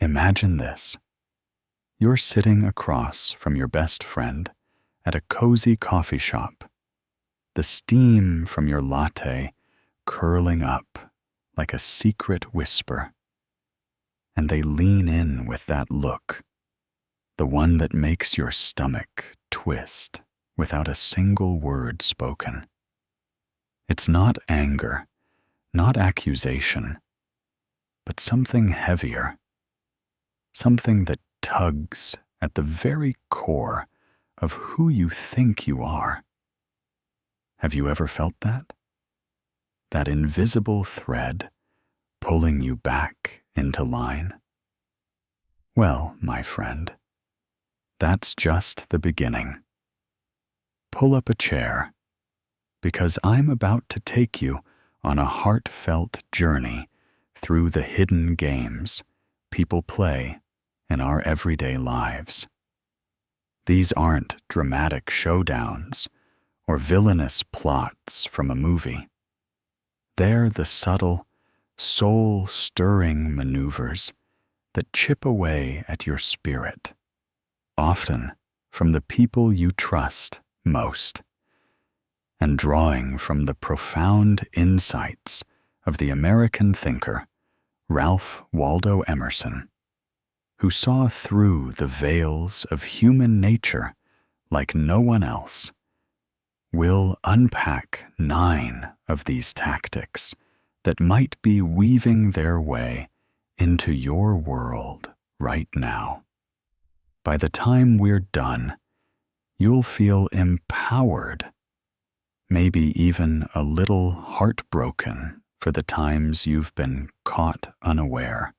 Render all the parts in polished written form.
Imagine this. You're sitting across from your best friend at a cozy coffee shop, the steam from your latte curling up like a secret whisper. And they lean in with that look, the one that makes your stomach twist without a single word spoken. It's not anger, not accusation, but something heavier, something that tugs at the very core of who you think you are. Have you ever felt that? That invisible thread pulling you back into line? Well, my friend, that's just the beginning. Pull up a chair, because I'm about to take you on a heartfelt journey through the hidden games people play in our everyday lives. These aren't dramatic showdowns or villainous plots from a movie. They're the subtle, soul-stirring maneuvers that chip away at your spirit, often from the people you trust most, and drawing from the profound insights of the American thinker Ralph Waldo Emerson, who saw through the veils of human nature like no one else. We'll unpack 9 of these tactics that might be weaving their way into your world right now. By the time we're done, you'll feel empowered, maybe even a little heartbroken for the times you've been caught unaware,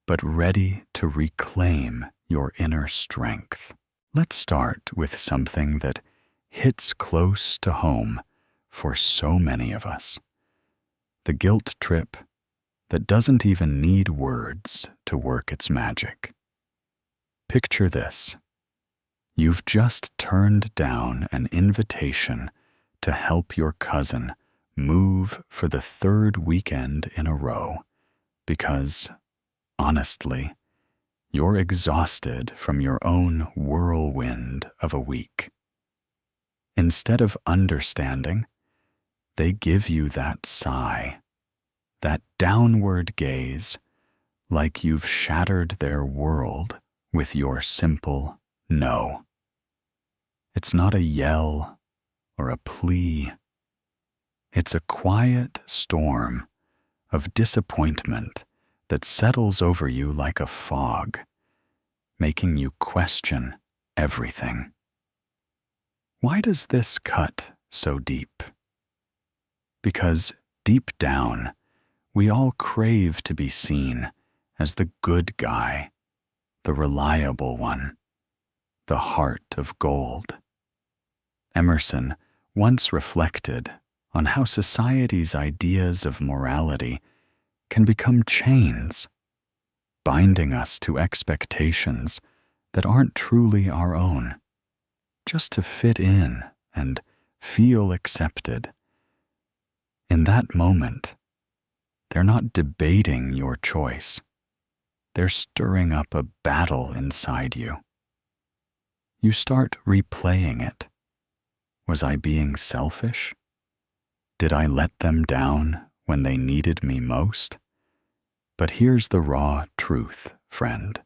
but ready to reclaim your inner strength. Let's start with something that hits close to home for so many of us. The guilt trip that doesn't even need words to work its magic. Picture this. You've just turned down an invitation to help your cousin move for the 3rd weekend in a row because, honestly, you're exhausted from your own whirlwind of a week. Instead of understanding, they give you that sigh, that downward gaze, like you've shattered their world with your simple no. It's not a yell or a plea. It's a quiet storm of disappointment that settles over you like a fog, making you question everything. Why does this cut so deep? Because deep down, we all crave to be seen as the good guy, the reliable one, the heart of gold. Emerson once reflected on how society's ideas of morality can become chains, binding us to expectations that aren't truly our own, just to fit in and feel accepted. In that moment, they're not debating your choice. They're stirring up a battle inside you. You start replaying it. Was I being selfish? Did I let them down when they needed me most? But here's the raw truth, friend.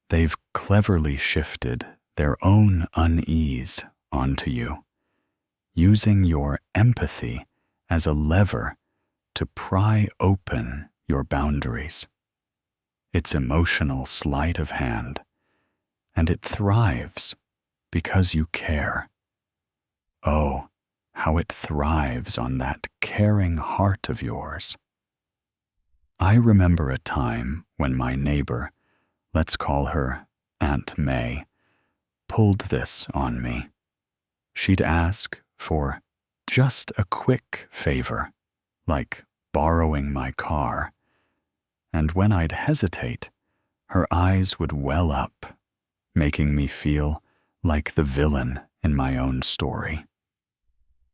They've cleverly shifted their own unease onto you, using your empathy as a lever to pry open your boundaries. It's emotional sleight of hand, and it thrives because you care. Oh, how it thrives on that caring heart of yours. I remember a time when my neighbor, let's call her Aunt May, pulled this on me. She'd ask for just a quick favor, like borrowing my car, and when I'd hesitate, her eyes would well up, making me feel like the villain in my own story.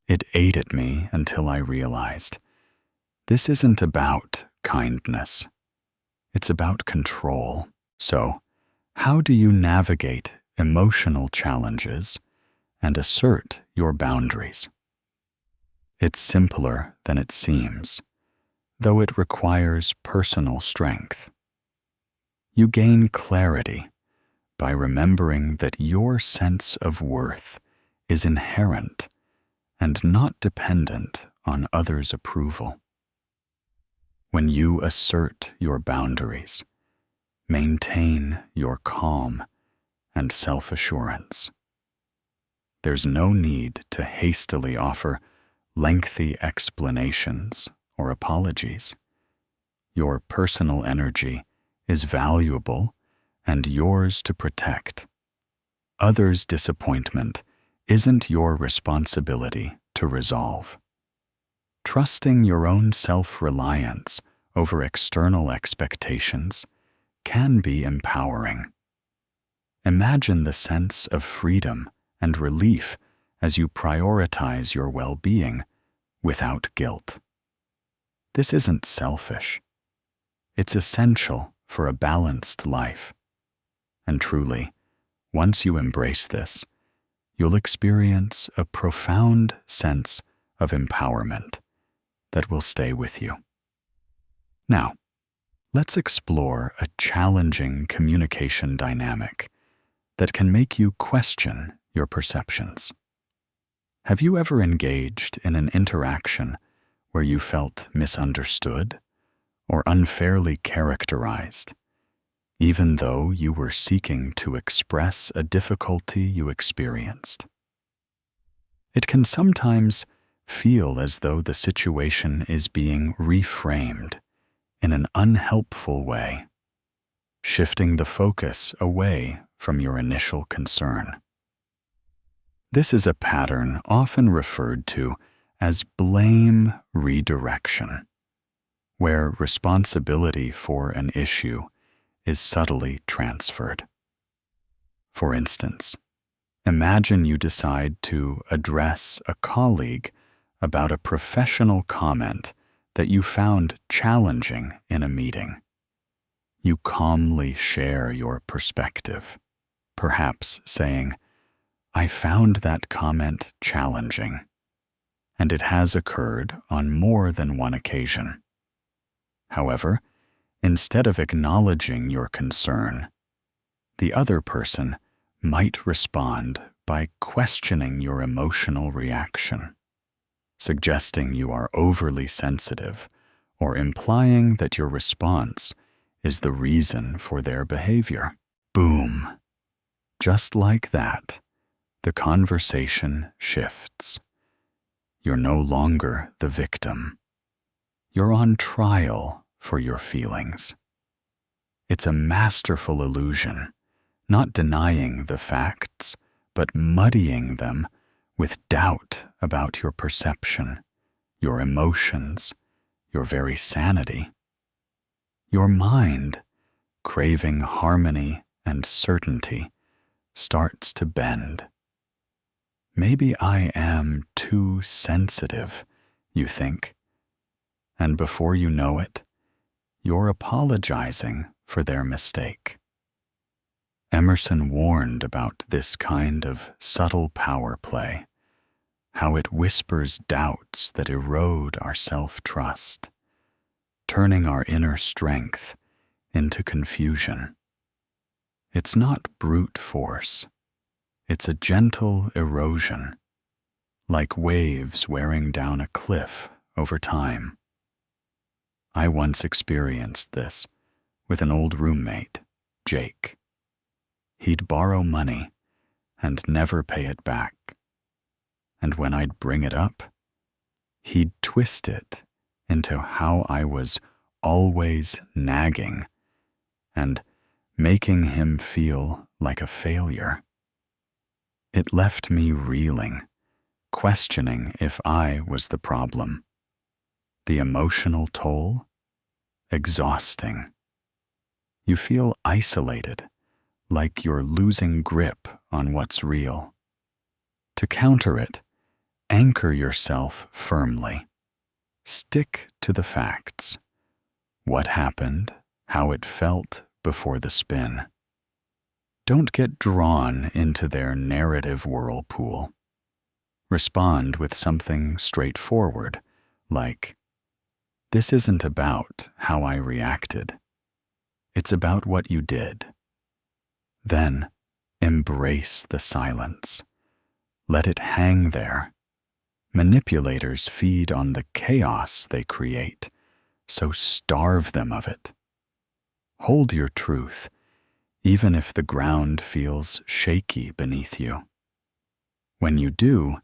It ate at me until I realized this isn't about kindness. It's about control. So, how do you navigate emotional challenges and assert your boundaries? It's simpler than it seems, though it requires personal strength. You gain clarity by remembering that your sense of worth is inherent and not dependent on others' approval. When you assert your boundaries, maintain your calm and self-assurance. There's no need to hastily offer lengthy explanations or apologies. Your personal energy is valuable and yours to protect. Others' disappointment isn't your responsibility to resolve. Trusting your own self-reliance over external expectations can be empowering. Imagine the sense of freedom and relief as you prioritize your well-being without guilt. This isn't selfish. It's essential for a balanced life. And truly, once you embrace this, you'll experience a profound sense of empowerment that will stay with you. Now, let's explore a challenging communication dynamic that can make you question your perceptions. Have you ever engaged in an interaction where you felt misunderstood or unfairly characterized, even though you were seeking to express a difficulty you experienced? It can sometimes feel as though the situation is being reframed in an unhelpful way, shifting the focus away from your initial concern. This is a pattern often referred to as blame redirection, where responsibility for an issue is subtly transferred. For instance, imagine you decide to address a colleague about a professional comment that you found challenging in a meeting. You calmly share your perspective, perhaps saying, "I found that comment challenging, and it has occurred on more than one occasion." However, instead of acknowledging your concern, the other person might respond by questioning your emotional reaction, suggesting you are overly sensitive or implying that your response is the reason for their behavior. Boom! Just like that, the conversation shifts. You're no longer the victim. You're on trial for your feelings. It's a masterful illusion, not denying the facts, but muddying them with doubt about your perception, your emotions, your very sanity. Your mind, craving harmony and certainty, starts to bend. Maybe I am too sensitive, you think, and before you know it, you're apologizing for their mistake. Emerson warned about this kind of subtle power play, how it whispers doubts that erode our self-trust, turning our inner strength into confusion. It's not brute force. It's a gentle erosion, like waves wearing down a cliff over time. I once experienced this with an old roommate, Jake. He'd borrow money and never pay it back. And when I'd bring it up, he'd twist it into how I was always nagging and making him feel like a failure. It left me reeling, questioning if I was the problem. The emotional toll? Exhausting. You feel isolated, like you're losing grip on what's real. To counter it, anchor yourself firmly. Stick to the facts. What happened how it felt before the spin. Don't get drawn into their narrative whirlpool. Respond with something straightforward, like, "This isn't about how I reacted. It's about what you did." Then, embrace the silence. Let it hang there. Manipulators feed on the chaos they create, so starve them of it. Hold your truth, even if the ground feels shaky beneath you. When you do,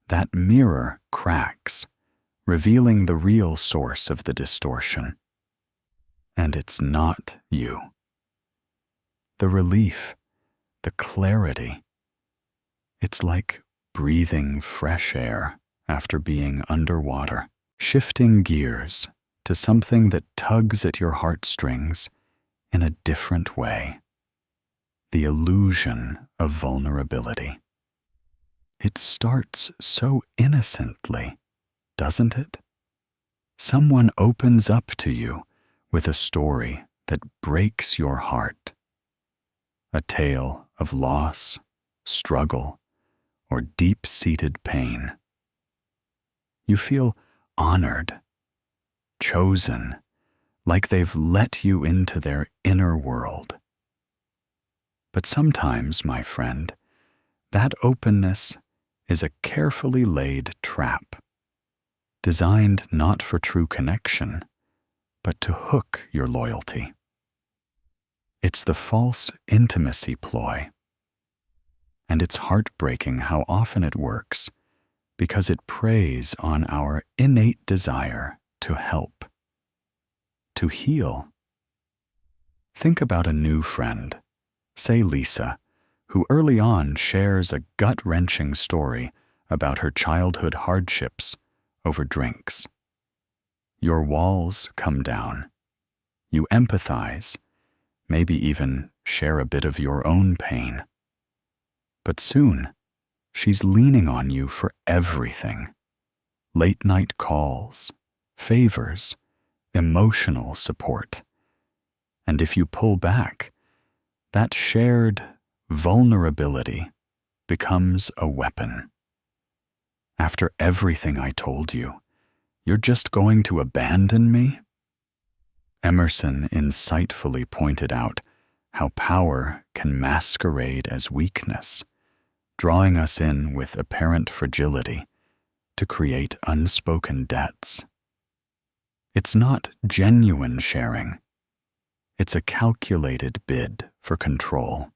that mirror cracks, revealing the real source of the distortion. And it's not you. The relief, the clarity, it's like breathing fresh air after being underwater, shifting gears to something that tugs at your heartstrings in a different way. The illusion of vulnerability. It starts so innocently, doesn't it? Someone opens up to you with a story that breaks your heart. A tale of loss, struggle, or deep-seated pain. You feel honored, chosen, like they've let you into their inner world. But sometimes, my friend, that openness is a carefully laid trap, designed not for true connection, but to hook your loyalty. It's the false intimacy ploy. And it's heartbreaking how often it works, because it preys on our innate desire to help, to heal. Think about a new friend, say Lisa, who early on shares a gut-wrenching story about her childhood hardships over drinks. Your walls come down. You empathize, maybe even share a bit of your own pain. But soon, she's leaning on you for everything. Late-night calls, favors, emotional support. And if you pull back, that shared vulnerability becomes a weapon. After everything I told you, you're just going to abandon me? Emerson insightfully pointed out how power can masquerade as weakness, drawing us in with apparent fragility to create unspoken debts. It's not genuine sharing. It's a calculated bid for control,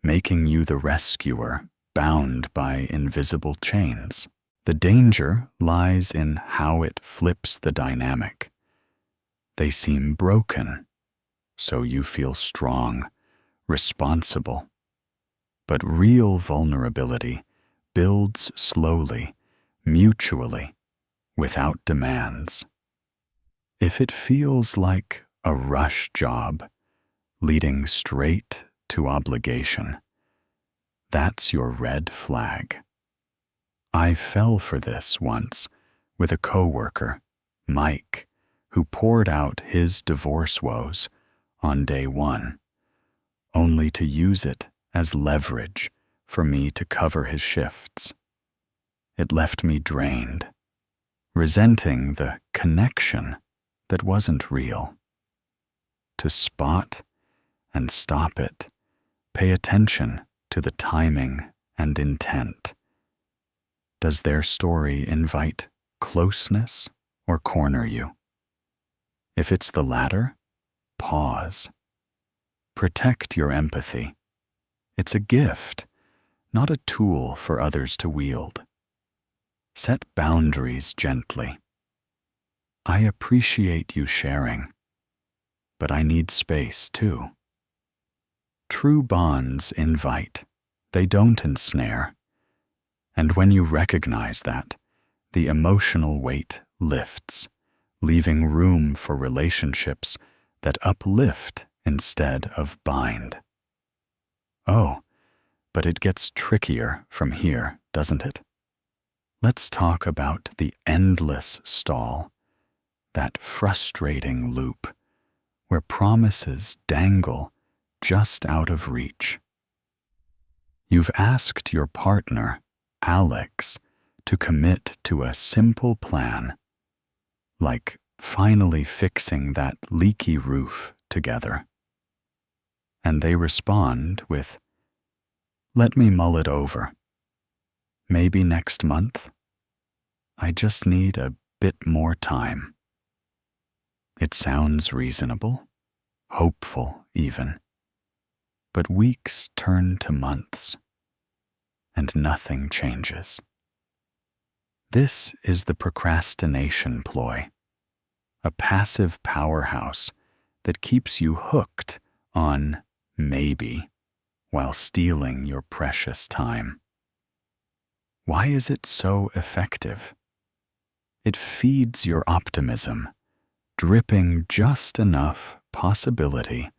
making you the rescuer bound by invisible chains. The danger lies in how it flips the dynamic. They seem broken, so you feel strong, responsible. But real vulnerability builds slowly, mutually, without demands. If it feels like a rush job, leading straight to obligation, that's your red flag. I fell for this once with a coworker, Mike, who poured out his divorce woes on day one, only to use it as leverage for me to cover his shifts. It left me drained, resenting the connection that wasn't real. To spot and stop it, pay attention to the timing and intent. Does their story invite closeness or corner you? If it's the latter, pause. Protect your empathy. It's a gift, not a tool for others to wield. Set boundaries gently. I appreciate you sharing, but I need space too. True bonds invite, they don't ensnare. And when you recognize that, the emotional weight lifts, leaving room for relationships that uplift instead of bind. Oh, but it gets trickier from here, doesn't it? Let's talk about the endless stall, that frustrating loop, where promises dangle just out of reach. You've asked your partner, Alex, to commit to a simple plan, like finally fixing that leaky roof together. And they respond with, "Let me mull it over. Maybe next month. I just need a bit more time." It sounds reasonable, hopeful even. But weeks turn to months, and nothing changes. This is the procrastination ploy, a passive powerhouse that keeps you hooked on maybe while stealing your precious time. Why is it so effective? It feeds your optimism, dripping just enough possibility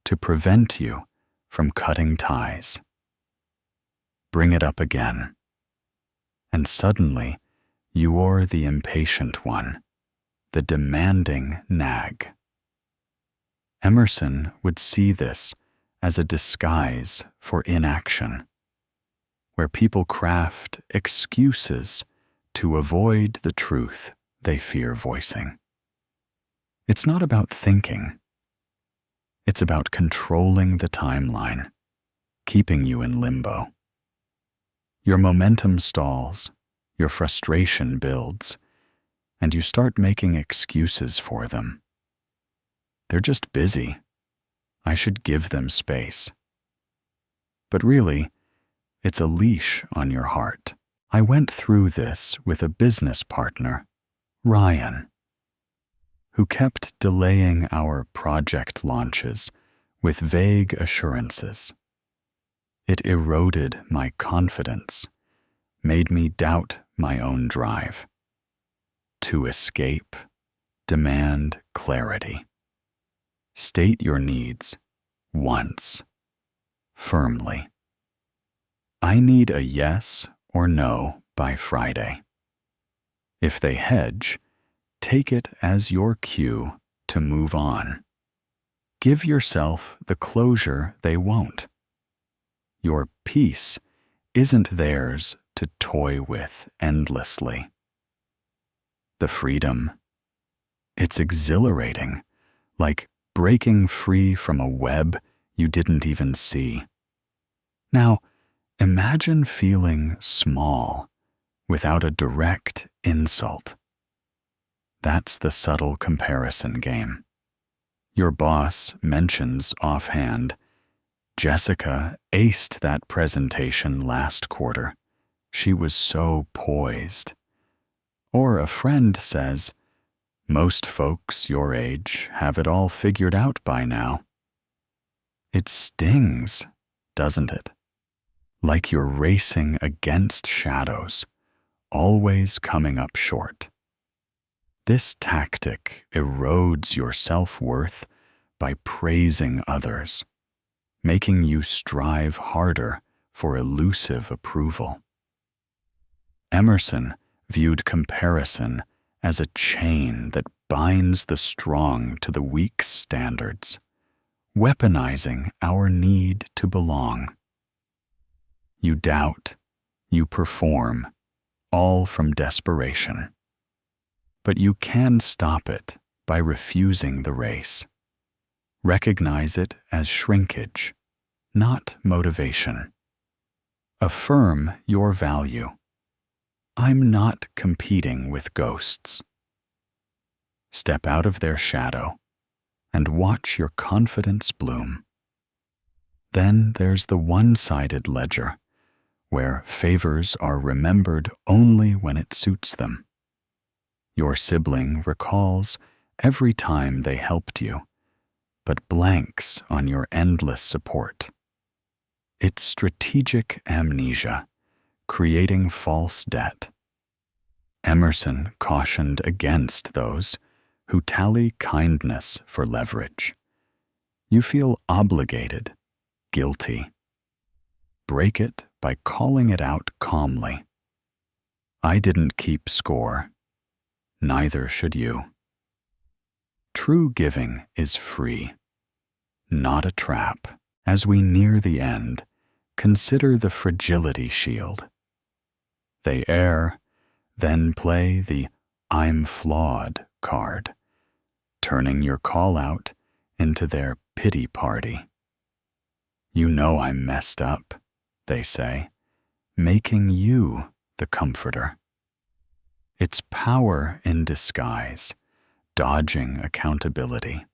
to prevent you from cutting ties. Bring it up again, and suddenly you're the impatient one, the demanding nag. Emerson would see this as a disguise for inaction, where people craft excuses to avoid the truth they fear voicing. It's not about thinking. It's about controlling the timeline, keeping you in limbo. Your momentum stalls, your frustration builds, and you start making excuses for them. They're just busy. I should give them space. But really, it's a leash on your heart. I went through this with a business partner, Ryan, who kept delaying our project launches with vague assurances. It eroded my confidence, made me doubt my own drive. To escape, demand clarity. State your needs once, firmly. I need a yes or no by Friday. If they hedge, take it as your cue to move on. Give yourself the closure they won't. Your peace isn't theirs to toy with endlessly. The freedom, it's exhilarating, like breaking free from a web you didn't even see. Now, imagine feeling small without a direct insult. That's the subtle comparison game. Your boss mentions offhand, "Jessica aced that presentation last quarter. She was so poised." Or a friend says, "Most folks your age have it all figured out by now." It stings, doesn't it? Like you're racing against shadows, always coming up short. This tactic erodes your self-worth by praising others, making you strive harder for elusive approval. Emerson viewed comparison as a chain that binds the strong to the weak's standards, weaponizing our need to belong. You doubt, you perform, all from desperation. But you can stop it by refusing the race. Recognize it as shrinkage, not motivation. Affirm your value. I'm not competing with ghosts. Step out of their shadow and watch your confidence bloom. Then there's the one-sided ledger, where favors are remembered only when it suits them. Your sibling recalls every time they helped you, but blanks on your endless support. It's strategic amnesia, creating false debt. Emerson cautioned against those who tally kindness for leverage. You feel obligated, guilty. Break it by calling it out calmly. I didn't keep score. Neither should you. True giving is free, not a trap. As we near the end, consider the fragility shield. They err, then play the "I'm flawed" card, turning your call out into their pity party. You know I'm messed up, they say, making you the comforter. It's power in disguise, dodging accountability.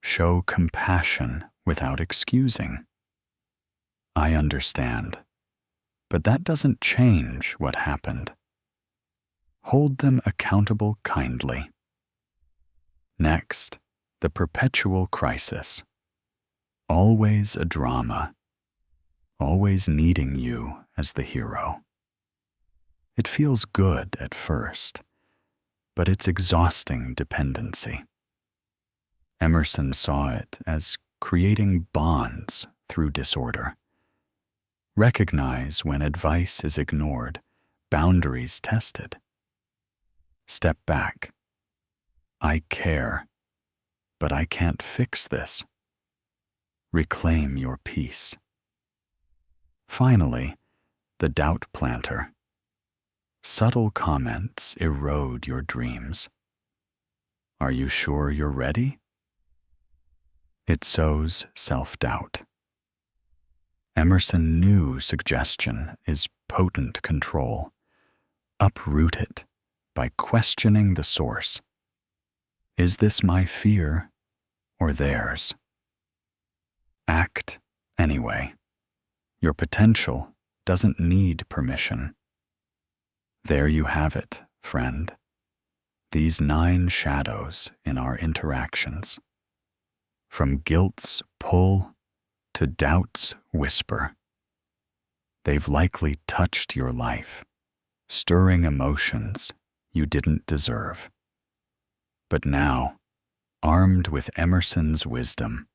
Show compassion without excusing. I understand, but that doesn't change what happened. Hold them accountable kindly. Next, the perpetual crisis. Always a drama, always needing you as the hero. It feels good at first, but it's exhausting dependency. Emerson saw it as creating bonds through disorder. Recognize when advice is ignored, boundaries tested. Step back. I care, but I can't fix this. Reclaim your peace. Finally, the doubt planter. Subtle comments erode your dreams. Are you sure you're ready? It sows self-doubt. Emerson knew suggestion is potent control. Uproot it by questioning the source. Is this my fear or theirs? Act anyway. Your potential doesn't need permission. There you have it, friend. These 9 shadows in our interactions. From guilt's pull to doubt's whisper. They've likely touched your life, stirring emotions you didn't deserve. But now, armed with Emerson's wisdom,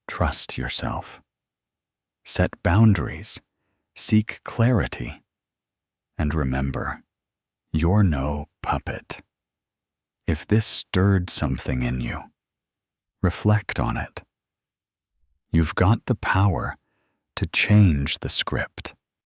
trust yourself. Set boundaries, seek clarity, and remember, you're no puppet. If this stirred something in you, reflect on it. You've got the power to change the script.